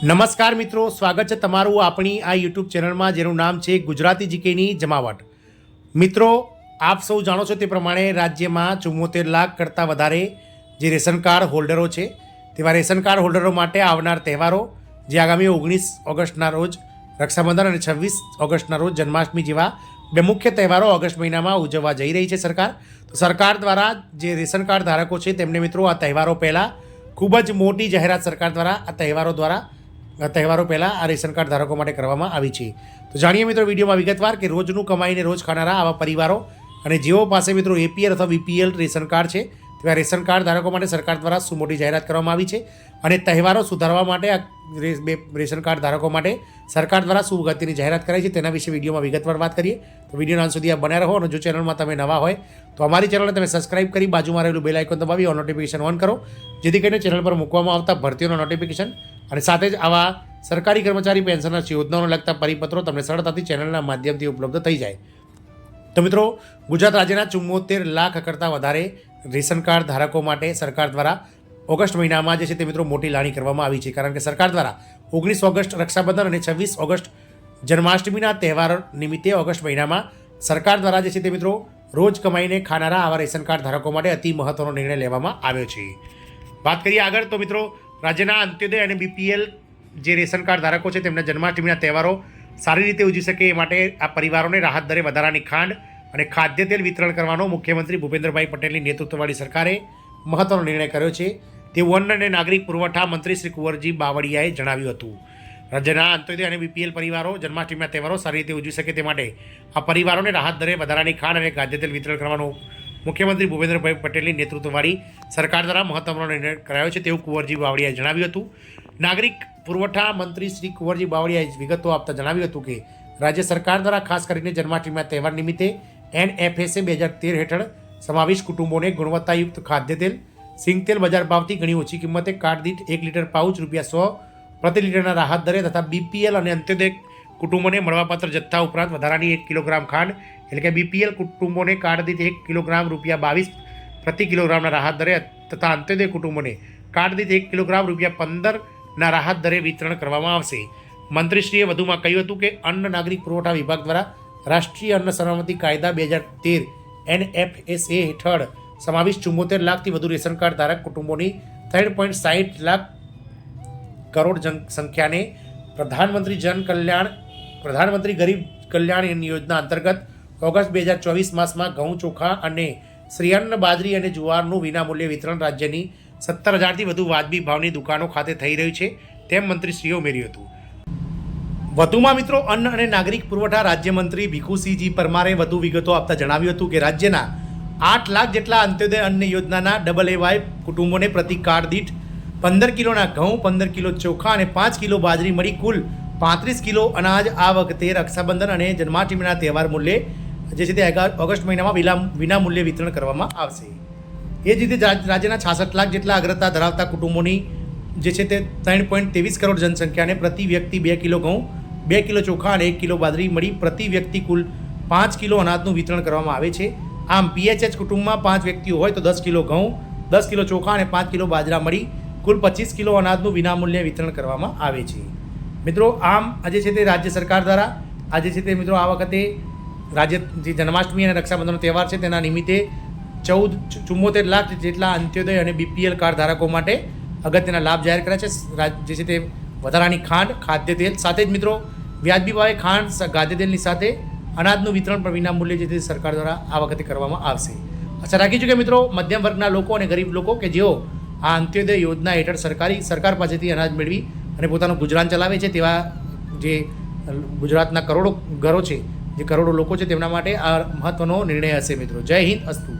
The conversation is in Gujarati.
નમસ્કાર મિત્રો, સ્વાગત છે તમારું આપણી આ યુટ્યુબ ચેનલમાં જેનું નામ છે ગુજરાતી જીકેની જમાવટ। મિત્રો, આપ સૌ જાણો છો તે પ્રમાણે રાજ્યમાં 74 લાખ કરતાં વધારે જે રેશન કાર્ડ હોલ્ડરો છે તેવા રેશન કાર્ડ હોલ્ડરો માટે આવનાર તહેવારો જે આગામી 19 ઓગસ્ટના રોજ રક્ષાબંધન અને 26 ઓગસ્ટના રોજ જન્માષ્ટમી જેવા બે મુખ્ય તહેવારો ઓગસ્ટ મહિનામાં ઉજવવા જઈ રહી છે સરકાર। તો સરકાર દ્વારા જે રેશન કાર્ડ ધારકો છે તેમને મિત્રો આ તહેવારો પહેલાં ખૂબ જ મોટી જાહેરાત સરકાર દ્વારા આ તહેવારો પહેલાં આ રેશન કાર્ડ ધારકો માટે કરવામાં આવી છે। તો જાણીએ મિત્રો વિડીયોમાં વિગતવાર કે રોજનું કમાઈને રોજ ખાનારા આવા પરિવારો અને જેઓ પાસે મિત્રો એપીએલ અથવા બીપીએલ રેશન કાર્ડ છે તેવા રેશન કાર્ડ ધારકો માટે સરકાર દ્વારા શું મોટી જાહેરાત કરવામાં આવી છે અને તહેવારો સુધારવા માટે આ રેશન કાર્ડ ધારકો માટે સરકાર દ્વારા શું અગત્યની જાહેરાત કરાઈ છે તેના વિશે વિડીયોમાં વિગતવાર વાત કરીએ। તો વિડીયોના અંત સુધી આ બન્યા રહો અને જો ચેનલમાં તમે નવા હોય તો અમારી ચેનલને તમે સબસ્ક્રાઇબ કરી બાજુમાં રહેલું બેલ આઇકોન દબાવી ઓલ નોટિફિકેશન ઓન કરો, જેથી કરીને ચેનલ પર મૂકવામાં આવતા ભરતીઓના નોટિફિકેશન અને સાથે જ આવા સરકારી કર્મચારી પેન્શનર યોજનાઓને લગતા પરિપત્રો તમને સરળતાથી ચેનલના માધ્યમથી ઉપલબ્ધ થઈ જાય। તો મિત્રો, ગુજરાત રાજ્યના 74 લાખ કરતાં વધારે રેશન કાર્ડ ધારકો માટે સરકાર દ્વારા ઓગસ્ટ મહિનામાં જે છે તે મિત્રો મોટી લાણી કરવામાં આવી છે, કારણ કે સરકાર દ્વારા 19 ઓગસ્ટ રક્ષાબંધન અને 26 ઓગસ્ટ જન્માષ્ટમીના તહેવાર નિમિત્તે ઓગસ્ટ મહિનામાં સરકાર દ્વારા જે છે તે મિત્રો રોજ કમાઈને ખાનારા આવા રેશન કાર્ડ ધારકો માટે અતિ મહત્ત્વનો નિર્ણય લેવામાં આવ્યો છે। વાત કરીએ આગળ તો મિત્રો, રાજ્યના અંત્યોદય અને બીપીએલ જે રેશન કાર્ડ ધારકો છે તેમના જન્માષ્ટમીના તહેવારો સારી રીતે ઉજવી શકે એ માટે આ પરિવારોને રાહત દરે વધારાની ખાંડ અને ખાદ્ય તેલ વિતરણ કરવાનો મુખ્યમંત્રી ભૂપેન્દ્રભાઈ પટેલની નેતૃત્વવાળી સરકારે મહત્ત્વનો નિર્ણય કર્યો છે તેવું અન્ન અને નાગરિક પુરવઠા મંત્રી શ્રી કુંવરજી બાવળિયાએ જણાવ્યું હતું। રાજ્યના અંત્યોદય અને બીપીએલ પરિવારો જન્માષ્ટમીના તહેવારો સારી રીતે ઉજવી શકે તે માટે આ પરિવારોને રાહત દરે વધારાની ખાંડ અને ખાદ્ય તેલ વિતરણ કરવાનો મુખ્યમંત્રી ભૂપેન્દ્રભાઈ પટેલની નેતૃત્વવાળી સરકાર દ્વારા મહત્ત્વનો નિર્ણય કરાયો છે તેવું કુંવરજી બાવળિયાએ જણાવ્યું હતું। નાગરિક પુરવઠા મંત્રી શ્રી કુંવરજી બાવળિયાએ વિગતો આપતા જણાવ્યું હતું કે રાજ્ય સરકાર દ્વારા ખાસ કરીને જન્માષ્ટમીના તહેવાર નિમિત્તે NFSA 2013 હેઠળ સમાવિષ્ટ કુટુંબોને ગુણવત્તાયુક્ત ખાદ્ય તેલ, સિંગતેલ બજાર ભાવથી ઘણી ઓછી કિંમતે કાર્ડ દીઠ 1 લીટર પાઉચ ₹100 પ્રતિ લીટરના રાહત દરે તથા બીપીએલ અને અંત્યોદય કુટુંબોને મળવાપાત્ર જથ્થા ઉપરાંત વધારાની 1 કિલોગ્રામ ખાંડ એટલે કે બીપીએલ કુટુંબોને કાર્ડ દીઠ 1 કિલોગ્રામ ₹22 પ્રતિ કિલોગ્રામના રાહત દરે તથા અંત્યોદય કુટુંબોને કાર્ડ દીઠ 1 કિલોગ્રામ ₹15ના રાહત દરે વિતરણ કરવામાં આવશે। મંત્રીશ્રીએ વધુમાં કહ્યું હતું કે અન્ન નાગરિક પુરવઠા વિભાગ દ્વારા રાષ્ટ્રીય અન્ન સલામતી કાયદા 2013 NFSA હેઠળ સમાવિષ્ટ 74 લાખથી વધુ રેશન કાર્ડ ધારક કુટુંબોની 3.60 લાખ કરોડ સંખ્યાને પ્રધાનમંત્રી ગરીબ કલ્યાણ યોજના અંતર્ગત ઓગસ્ટ 2024 માસમાં ઘઉં, ચોખા અને શ્રીઅન્ન, બાજરી અને જુવારનું વિનામૂલ્યે વિતરણ રાજ્યની 17,000થી વધુ વાજબી ભાવની દુકાનો ખાતે થઈ રહ્યું છે તેમ મંત્રીશ્રીએ ઉમેર્યું હતું। વધુમાં મિત્રો, અન્ન અને નાગરિક પુરવઠા રાજ્યમંત્રી ભીખુસિંહજી પરમારે વધુ વિગતો આપતા જણાવ્યું હતું કે રાજ્યના 8 લાખ જેટલા અંત્યોદય અન્ન યોજનાના AAY કુટુંબોને પ્રતિ કાર્ડ દીઠ 15 કિલોના ઘઉં, 15 કિલો ચોખા અને 5 કિલો બાજરી મળી કુલ 35 કિલો અનાજ આ વખતે રક્ષાબંધન અને જન્માષ્ટમીના તહેવાર મૂલ્યે જે છે તે ઓગસ્ટ મહિનામાં વિનામૂલ્યે વિતરણ કરવામાં આવશે। એ જ રીતે રાજ્યના 66 લાખ જેટલા અગ્રતા ધરાવતા કુટુંબોની જે છે તે 3.23 કરોડ જનસંખ્યાને પ્રતિ વ્યક્તિ 2 કિલો ઘઉં, 2 કિલો ચોખા અને 1 કિલો બાજરી મળી પ્રતિ વ્યક્તિ કુલ 5 કિલો અનાજનું વિતરણ કરવામાં આવે છે। આમ PHH કુટુંબમાં 5 વ્યક્તિઓ હોય તો 10 કિલો ઘઉં, 10 કિલો ચોખા અને 5 કિલો બાજરા મળી કુલ 25 કિલો અનાજનું વિનામૂલ્યે વિતરણ કરવામાં આવે છે। મિત્રો, આમ આજે છે તે રાજ્ય સરકાર દ્વારા આજે છે તે મિત્રો આ વખતે રાજ્ય જે જન્માષ્ટમી અને રક્ષાબંધનનો તહેવાર છે તેના નિમિત્તે 74 લાખ જેટલા અંત્યોદય અને બીપીએલ કાર્ડ ધારકો માટે અગત્યના લાભ જાહેર કર્યા છે। જે છે તે વધારાની ખાંડ, ખાદ્ય તેલ સાથે જ મિત્રો વ્યાજબી ભાવે ખાંડ, ખાદ્ય તેલની સાથે અનાજનું વિતરણ પણ વિનામૂલ્યે જે તે સરકાર દ્વારા આ વખતે કરવામાં આવશે। આશા રાખીશું કે મિત્રો મધ્યમ વર્ગના લોકો અને ગરીબ લોકો કે જેઓ આ અંત્યોદય યોજના હેઠળ સરકાર પાસેથી અનાજ મેળવી અને પોતાનું ગુજરાન ચલાવે છે તેવા જે ગુજરાતના કરોડો ઘરો છે, જે કરોડો લોકો છે તેમના માટે આ મહત્ત્વનો નિર્ણય હશે મિત્રો। જય હિન્દ, અસ્તુ।